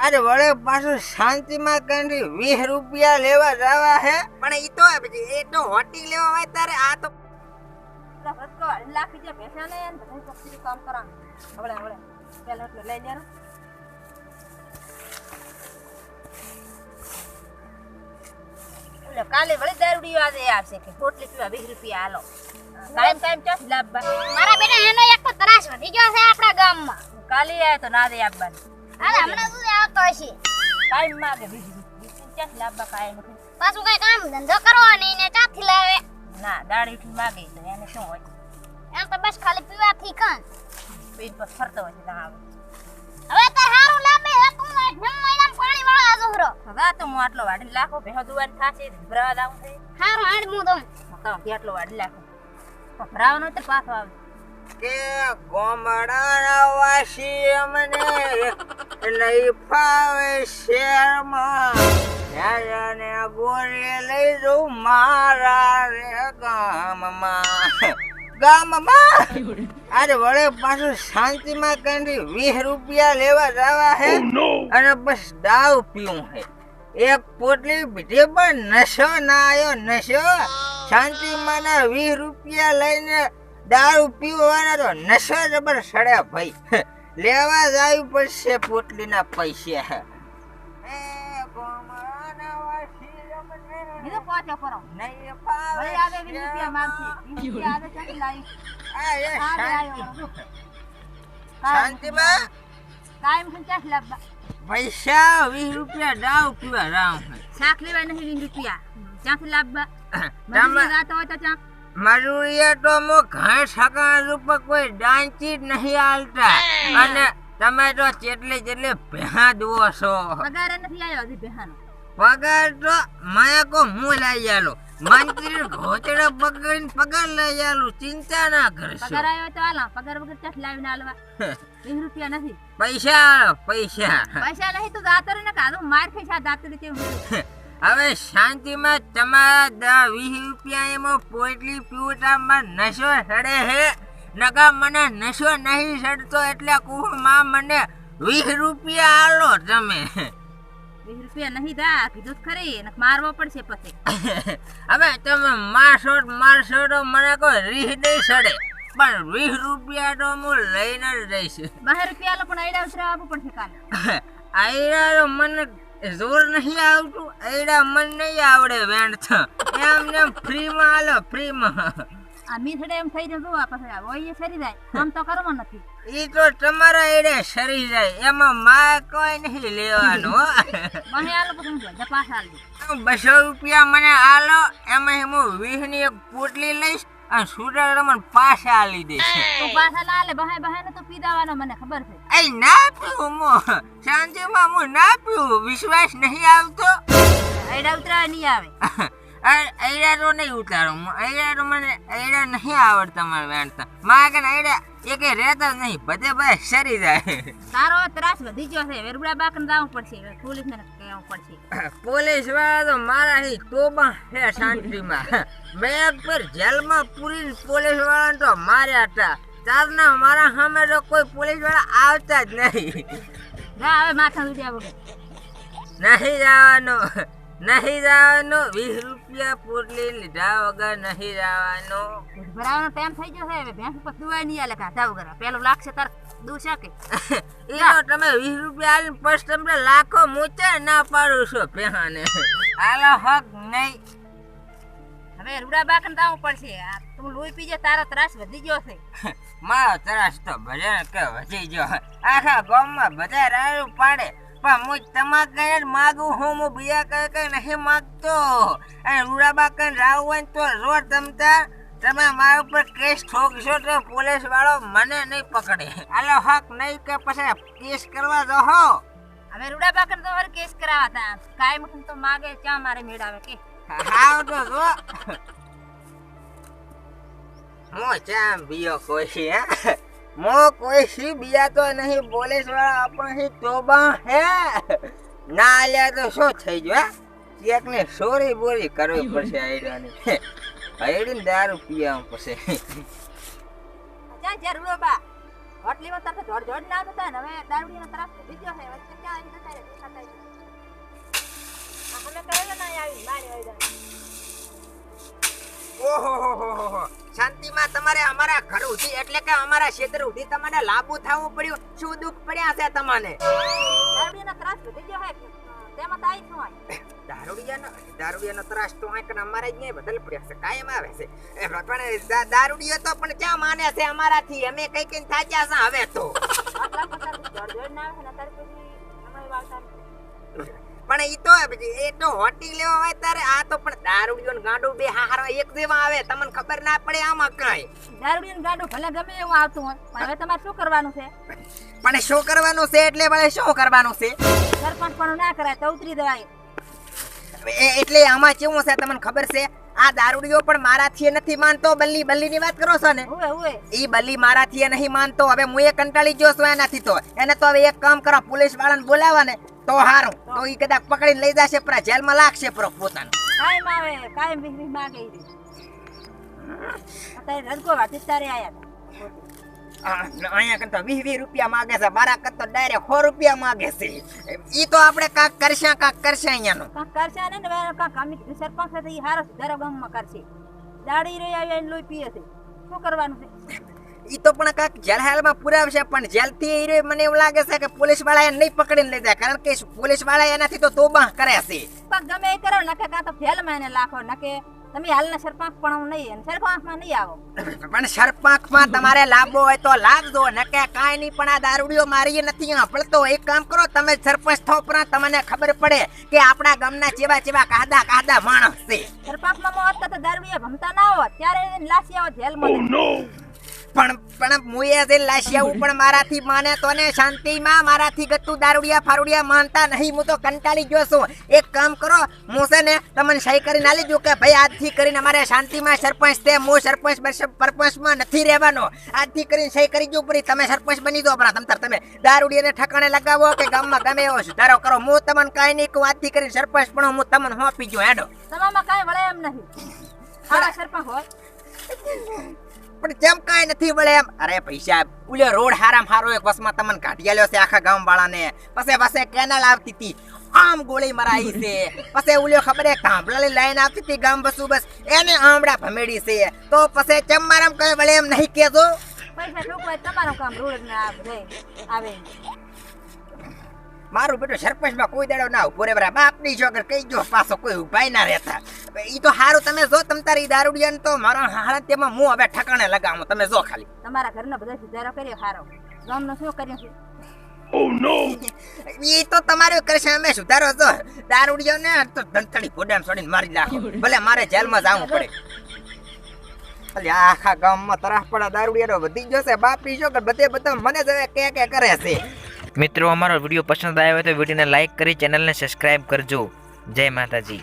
અરે વળે પાછું શાંતિમાં કંઈ 20 રૂપિયા લેવા જવા હે પણ ઈ તો એ તો હોટી લેવા હોય તારે આ તો લાખી જે ભેસા ને તો સસ્તી કામ કરા હવળે પેલો એટલે લઈ લેનો કાલે વળી દારૂડી આજે આવશે કે પોટલી પીવા 20 રૂપિયા હાલો કાયમ ચોસ લાવવા મારા બેટા એનો એક તો ત્રાસ વધી ગયો છે આપણા ગામમાં. કાલે આય તો ના દે આપવાનું હાલે હમણાં સુધી આવતો હશે. કાયમ માગે 20 રૂપિયા ચોસ લાવવા કાયમ પાછું કઈ કામ ધંધો કરવો નહીં ને ચાથી લાવે. ના દાડી થી માગે તો એને શું હોય એમ તો બસ ખાલી પીવાથી કાં. પેટ પર ફરતો હોય છે ના હવે તો હારું લાવે હતું ને જમવાના પાણી વાળા જોહરો. હવે તો હું આટલો વાડી લાખો ભેહો દુવાન થાશે ભરાવા દાવું છે હારું હાડ હું દઉં. તો કેટલો વાડી લાખો ભરાવાનો તો પાછો આવે કે ગોમડાના વાસી અમને નહીં ફાવે શહેરમાં ને ગોરે લઈ જઉં મારા રે ગામમાં અરે વળે પાછું શાંતિમાં કંઈ 20 રૂપિયા લેવા જવા હે અને બસ દાવ પીવું હે એક પોટલી પીધી પણ નશો ના આવ્યો નશો શાંતિમાં ના 20 રૂપિયા લઈને દારૂ પીવાના તો નશો જબર સડે ભાઈ લેવા જ આવી પડશે પોટલીના પૈસા બીજો પાછો કરો નહીં ફાવે વળી આવે 20 રૂપિયા માંગશે 20 રૂપિયા આવે ચાલી લાવી શાંતિમાં કાયમ થી ચાસ લાવવા પૈસા 20 રૂપિયા દાવ પીવા રામ શાક લેવા નહીં 20 રૂપિયા ક્યાંથી લાવવા તમે મજૂરી જાતો હોય તો ચા મજૂરીએ તો મો ઘાસ સકાળ ઉપર કોઈ ડાંચી જ નહીં આલતા અને તમે તો જેટલે ભેહા દુઓ છો પગાર નથી આવ્યો હજી બેહાનો પગાર તો માયા કો મું લઈ આલો મંત્રી ઘોચડે પકડીને પગાર લઈ આલું ચિંતા ના કરશો પગાર આવ્યો તો હાલો પગાર વગર ચાસ લાવીને હાલવા 20 રૂપિયા નથી પૈસા પૈસા નહીં તો દાતર ને કાઢું માર ખાઈ છે દાતર કેવું હવે શાંતિમાં તમારા 20 રૂપિયા એમાં પોટલી પીવટામાં નશો સડે હે નકા મને નશો નહીં સડતો એટલે કુમાં મને 20 રૂપિયા આલો તમે 20 રૂપિયા નહીં દા કીધું ખરી ને મારવો પડશે પછી હવે તમે મારશો તો મને કોઈ રીહ નહીં સડે પણ 20 રૂપિયા તો હું લઈને જ રહીશ 12 રૂપિયા લો પણ આઈડા ઉતરા આપવું પડશે કાલે આયરા મને જોર નહીં આવતું એડા મન નહીં આવડે વેણ એમને ફ્રીમાં આલો ફ્રીમાં આ મીઠડે એમ થઈ જતું આ પછી ઓય સરી જાય આમ તો કરવો નથી ઈ તો તમારા એડે સરી જાય એમાં માં કોઈ નહીં લેવાનો મને આલો પછી જો પાછા આલજો 200 રૂપિયા મને આલો એમાં હું 20 ની એક પોટલી લઈશ અને સુડર રમણ પાછા આલી દઈશ તું પાછા ના લે બહાય ને તો પી દેવાનો મને ખબર છે એ ના પીવું મો શાંતિમાં હું ના પીવું વિશ્વાસ નહીં આવતો આઈડા ઉતરા નહીં આવે એડા તો નહીં ઉતારું એડા તો મને એડા નહીં આવડતા મારે વેણતા મારે કે એડા એકે રહેતા જ નહીં બધે ભાઈ સરી જાય તારો ત્રાસ વધી ગયો છે વેરબડા બાકન જાવું પડશે પોલીસ ને કહેવું પડશે પોલીસ વાળા તો મારા હી તોબા છે શાંતિમાં બેગ પર જેલમાં પૂરી પોલીસ વાળા તો માર્યા હતા તારના મારા સામે તો કોઈ પોલીસ વાળા આવતા જ નહીં જા હવે માથા ઉડ્યા વગર નહીં જવાનું 20 રૂપિયા પોટલી લીધા વગર નહીં જવાનું ભરાવાનો ટાઈમ થઈ ગયો છે હવે ભેંસ પર દુવાઈ નહીં આલે કાઢા વગર પેલું લાગશે તાર દુ શકે એ તો તમે 20 રૂપિયા આલીને પછી તમને લાખો મૂચે ના પાડું છો ભેહાને આલો હક નહીં હવે રૂડા બાકન જાવું પડશે તું લોહી પીજે તારો ત્રાસ વધી ગયો છે મારો ત્રાસ તો ભજન કે વધી ગયો આખા ગામમાં બધા રાડું પાડે પણ હું તમા કઈ માગું હું બીજા કઈ નહીં માગતો અને રૂડાબા કઈ રાવ હોય તો રોડ તમતા તમે મારા ઉપર કેસ ઠોકશો તો પોલીસ વાળો મને નહીં પકડે આલો હક નહીં કે પછી કેસ કરવા દો હવે રૂડા બાકન તો વર કેસ કરાવા તા કાઈ મુઠન તો માગે ચા મારે મેળાવે કે હાવ તો જો મો ચા બીયો કોઈ હે મો કોઈ સી બિયા તો નહીં પોલીસ વાળા આપણે તોબા હે ના લે તો શું થઈ ગયો ચેક ને સોરી બોરી કરવી પડશે આઈડાની આઈડીને દારૂ પીવા પછી જા જરૂર બા હોટલીમાં તારે જોડ જોડ ના થતા ને હવે દારૂડીનો ત્રાસ વધી ગયો છે વચ્ચે ક્યાં આવી જતા રે દેખાતા જ નથી. આ અમે કરેલો ના આવી મારી આવી જાય. ઓહો શાંતિમાં તમારે અમારા ઘર ઉઠી એટલે કે અમારા ક્ષેત્ર ઉઠી તમને લાંબુ થવું પડ્યું. શું દુઃખ પડ્યા છે તમને? દારૂડીનો ત્રાસ વધી ગયો છે તેમાં તો આવી શું હોય. દારૂડિયાનો ત્રાસ તો આંક અમારે જ નહીં બદલ પડ્યા છે કાયમ આવે છે. પણ દારૂડિયો તો પણ ક્યાં માને છે અમારાથી? અમે કઈ કઈ થાચ્યા છે હવે તો. આટલા બધા જોડ જોડ ના આવે ને તારે પછી અમારી વાળતા પણ એ તો હોટી લેવા હોય ત્યારે આ તો પણ દારૂડિયો ને ગાંડું બે હારો એક જેવા આવે. તમને ખબર ના પડે આમાં કઈ. દારૂડીનું ગાડું ભલે ગમે એવું આવતું હોય પણ હવે તમારે શું કરવાનું છે? પણ શું કરવાનું છે એટલે વળે શું કરવાનું છે? સરપંચ પણ ના કરાય તો ઉતરી દેવાય. એટલે આમાં કેવું છે તમને ખબર છે? આ દારૂડિયો પણ મારાથી નથી માનતો. બલ્લી ની વાત કરો છો ને? ઉવે ઈ બલ્લી મારાથી નહીં માનતો. હવે હું એ કંટાળી ગયો છું એનાથી. તો એને તો હવે એક કામ કરો, પોલીસ વાળાને બોલાવા ને તો હારું. તો ઈ કદાચ પકડીને લઈ જશે પર જેલમાં લાગશે પર પોતાનું. કાયમ આવે કાયમ વીસ માગે ઈ રે. અત્યારે રજકો વાતી તારે આયા હતા. અહીંયા કરતા 20 રૂપિયા માંગે છે. મારા કરતા ડાયરેક્ટ 100 રૂપિયા માંગે છે. ઈ તો આપણે કાક કરશે અહીંયાનું. કાંક કરશે ને કાંક અમે સરપંચ સાથે ઈ હારો સુધારો ગામમાં કરશે. દાડી રહી આવી એને લોહી પીએ છે. શું કરવાનું છે? ઈ તો પણ કાક જેલ હાલમાં પુરાવશે. પણ જેલથી ઈ મને એવું લાગે છે કે પોલીસ વાળા એને નહીં પકડીને લઈ જાય. કારણ કે પોલીસ વાળા એનાથી તો તોબા કરે છે. પણ ગમે એ કરો નકે કાં તો જેલમાં એને લાખો નકે તમે હાલના સરપંચ પણ નહીં અને સરપંચમાં નહીં આવો. પણ સરપંચમાં તમારે લાભો હોય તો લાભજો. નકે કાંઈ નહીં. પણ આ દારૂડિયો મારી નથી સાંભળતો. એક કામ કરો, તમે સરપંચ થો પણ તમને ખબર પડે કે આપણા ગામના જેવા કાદા માણસ છે. સરપંચમાં હોત તો દારૂડિયા ભમતા ના હોત ત્યારે એને લાસી આવો જેલમાં. પણ મુએ જે લાશિયાવું પણ મારાથી માને તો ને શાંતિમાં. મારાથી ગતું દારૂડિયા ફારૂડિયા માનતા નહીં. હું તો કંટાળી ગયો છું. એક કામ કરો, હું છે ને તમને સહી કરીને આલી દઉં કે ભાઈ આજથી કરીને અમારે શાંતિમાં સરપંચ છે. હું સરપંચમાં નથી રહેવાનો. આજથી કરીને સહી કરી દઉં પડી. તમે સરપંચ બની દો. પણ તમે દારૂડિયાને ઠકાણે લગાવો કે ગામમાં ગમે એવો સુધારો કરો. હું તમને કાંઈ નહીં કહું. આજથી કરીને સરપંચ પણ હું તમને હોપી ગયો. હેડો. તમામાં કાંઈ વળે એમ નહીં. આવા સરપંચ હોય પણ જેમ કાંઈ નથી વળે એમ. અરે પૈસા ઉલ્યો રોડ હારામ હારો એક વસમાં તમને કાઢી આલ્યો છે આખા ગામ વાળાને. પછી કેનાલ આવતી હતી આમ ગોળી મરાઈ છે. પછી ઉલ્યો ખબર હે કાંભલાની લાઈન આવતી હતી ગામ બસુ બસ એને આમડા ભમેડી છે. તો પછી ચમ મારામ કઈ વળે એમ નહીં કેજો. પૈસા ઠોકવાય તમારું કામ રોડ ના આવે. મારું બેટું સરપંચમાં કોઈ દાડો ના ઉભો રે. બાપની છોકર કઈ જો પાછો કોઈ ઉભાઈ ના રહેતા. ઈ તો હારું. તમે જો તમ તારી દારૂડિયાને તો મારા હાલત તેમાં હું હવે ઠકાણે લગાવું. તમે જો ખાલી તમારા ઘરનો બધો સુધારો કર્યો હારો. ગામનો શું કર્યો છે? ઈ તો તમારે કરશે. અમે સુધારો જો દારૂડિયો ને તો ધંતડી ઘોડામ છોડીને મારી નાખો. ભલે મારે જેલમાં જવું પડે. અલ્યા આખા ગામમાં તરાહ પડા દારૂડિયાનો વધી ગયો છે. બાપની છોકર બધા મને જ હવે કે કરે છે. મિત્રો, અમારો વિડીયો પસંદ આવ્યો હોય તો વિડીયોને લાઈક કરી ચેનલને સબસ્ક્રાઇબ કરજો. જય માતાજી.